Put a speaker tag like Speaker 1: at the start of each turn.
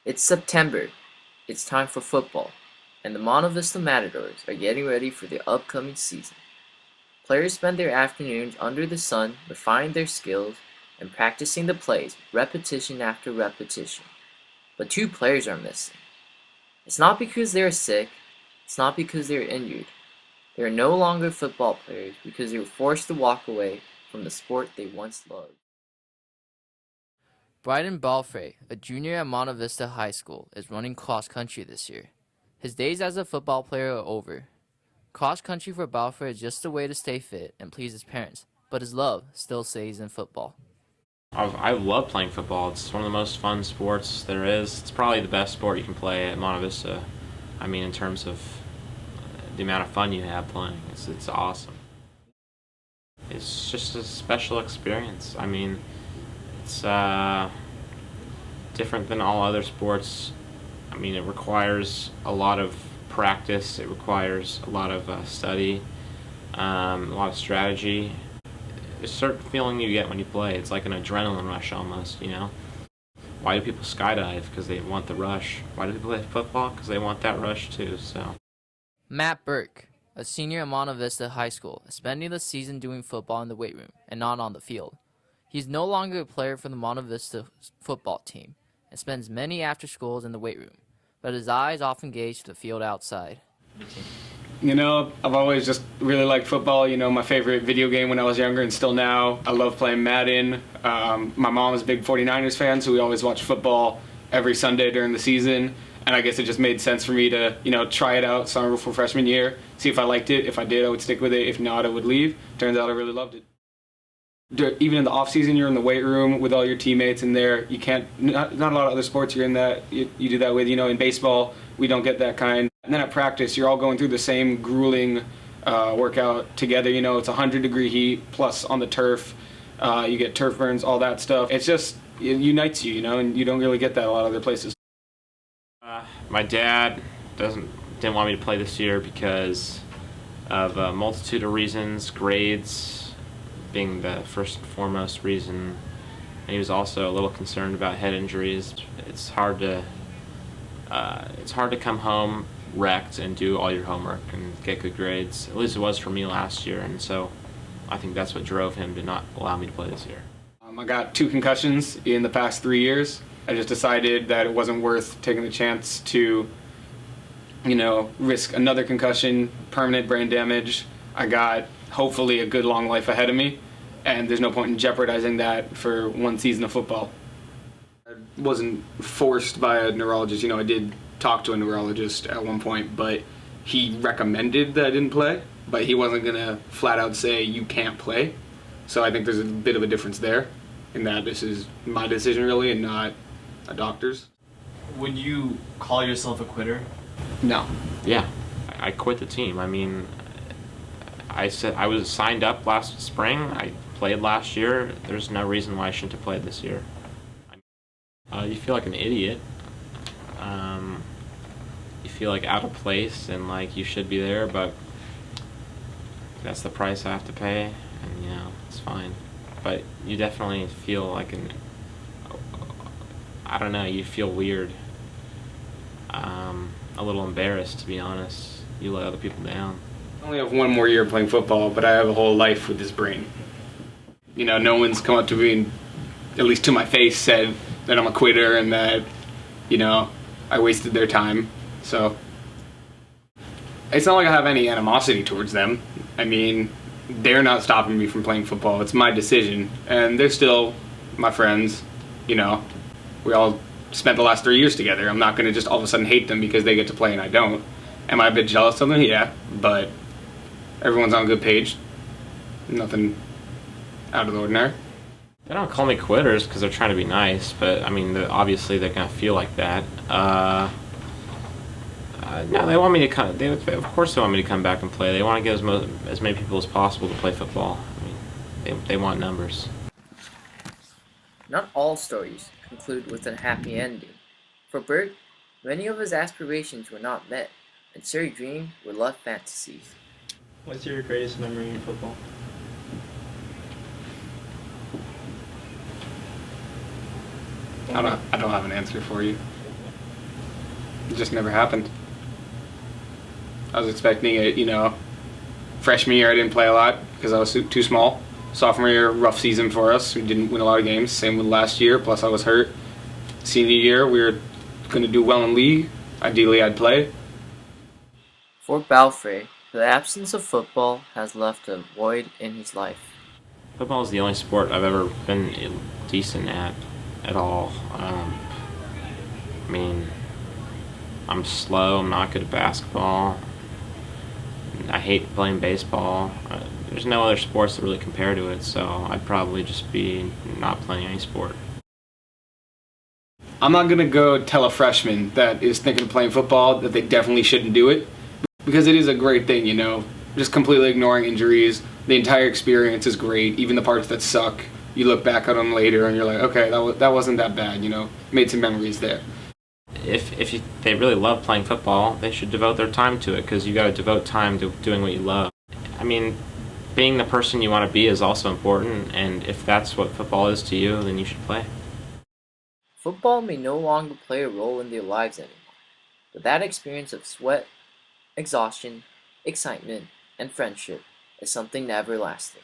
Speaker 1: It's September. It's time for football, and the Monte Vista Matadors are getting ready for the upcoming season. Players spend their afternoons under the sun refining their skills and practicing the plays repetition after repetition. But two players are missing. It's not because they're sick, it's not because they're injured. They are no longer football players because they were forced to walk away from the sport they once loved. Bryden Balfrey, a junior at Monte Vista High School, is running cross country this year. His days as a football player are over. Cross country for Balfrey is just a way to stay fit and please his parents, but his love still stays in football.
Speaker 2: I love playing football. It's one of the most fun sports there is. It's probably the best sport you can play at Monte Vista. I mean, in terms of the amount of fun you have playing, it's awesome. It's just a special experience. I mean, it's different than all other sports. I mean, it requires a lot of practice. It requires a lot of study, a lot of strategy. There's a certain feeling you get when you play. It's like an adrenaline rush almost, you know? Why do people skydive? Because they want the rush. Why do people play football? Because they want that rush too, so.
Speaker 1: Matt Burke, a senior at Monte Vista High School, is spending the season doing football in the weight room and not on the field. He's no longer a player for the Monte Vista football team and spends many after schools in the weight room, but his eyes often gaze to the field outside.
Speaker 3: I've always just really liked football. My favorite video game when I was younger and still now. I love playing Madden. My mom is a big 49ers fan, so we always watch football every Sunday during the season. And I guess it just made sense for me to, try it out summer before freshman year, see if I liked it. If I did, I would stick with it. If not, I would leave. Turns out I really loved it. Even in the off season, you're in the weight room with all your teammates in there. You can't, not a lot of other sports you're in that, you do that with. In baseball, we don't get that kind. And then at practice, you're all going through the same grueling workout together. It's 100-degree heat, plus on the turf, you get turf burns, all that stuff. It unites you, and you don't really get that a lot of other places.
Speaker 2: My dad didn't want me to play this year because of a multitude of reasons, grades being the first and foremost reason. And he was also a little concerned about head injuries. It's hard to come home wrecked and do all your homework and get good grades. At least it was for me last year, and so I think that's what drove him to not allow me to play this year.
Speaker 3: I got 2 concussions in the past 3 years. I just decided that it wasn't worth taking the chance to, risk another concussion, permanent brain damage. I got hopefully a good long life ahead of me, and there's no point in jeopardizing that for one season of football. I wasn't forced by a neurologist. I did talk to a neurologist at one point, but he recommended that I didn't play, but he wasn't going to flat out say you can't play. So I think there's a bit of a difference there in that this is my decision really and not a doctor's.
Speaker 4: Would you call yourself a quitter?
Speaker 3: No.
Speaker 2: Yeah, I quit the team. I mean, I said I was signed up last spring. I played last year. There's no reason why I shouldn't have played this year. You feel like an idiot. You feel like out of place and like you should be there, but that's the price I have to pay, and it's fine. But you definitely feel like I don't know, you feel weird. A little embarrassed, to be honest. You let other people down.
Speaker 3: I only have one more year playing football, but I have a whole life with this brain. No one's come up to me and, at least to my face, said that I'm a quitter and that, I wasted their time. So it's not like I have any animosity towards them. I mean, they're not stopping me from playing football. It's my decision, and they're still my friends. We all spent the last 3 years together. I'm not going to just all of a sudden hate them because they get to play and I don't. Am I a bit jealous of them? Yeah, but everyone's on a good page. Nothing out of the ordinary.
Speaker 2: They don't call me quitters because they're trying to be nice, but I mean, obviously they're gonna feel like that. No, they want me to come. Of course, they want me to come back and play. They want to get as many people as possible to play football. I mean, they want numbers.
Speaker 1: Not all stories conclude with a happy ending. For Bert, many of his aspirations were not met, and Surrey dreams were love fantasies.
Speaker 4: What's your greatest memory in football?
Speaker 3: I don't have an answer for you. It just never happened. I was expecting it, freshman year I didn't play a lot because I was too small. Sophomore year, rough season for us. We didn't win a lot of games. Same with last year, plus I was hurt. Senior year, we were going to do well in league. Ideally, I'd play.
Speaker 1: For Balfrey, the absence of football has left a void in his life.
Speaker 2: Football is the only sport I've ever been decent at all. I mean, I'm slow. I'm not good at basketball. I hate playing baseball. There's no other sports that really compare to it, so I'd probably just be not playing any sport.
Speaker 3: I'm not going to go tell a freshman that is thinking of playing football that they definitely shouldn't do it, because it is a great thing, just completely ignoring injuries. The entire experience is great, even the parts that suck. You look back on them later and you're like, okay, that wasn't that bad, made some memories there.
Speaker 2: If they really love playing football, they should devote their time to it, because you got to devote time to doing what you love. I mean, being the person you want to be is also important, and if that's what football is to you, then you should play.
Speaker 1: Football may no longer play a role in their lives anymore, but that experience of sweat, exhaustion, excitement, and friendship is something everlasting.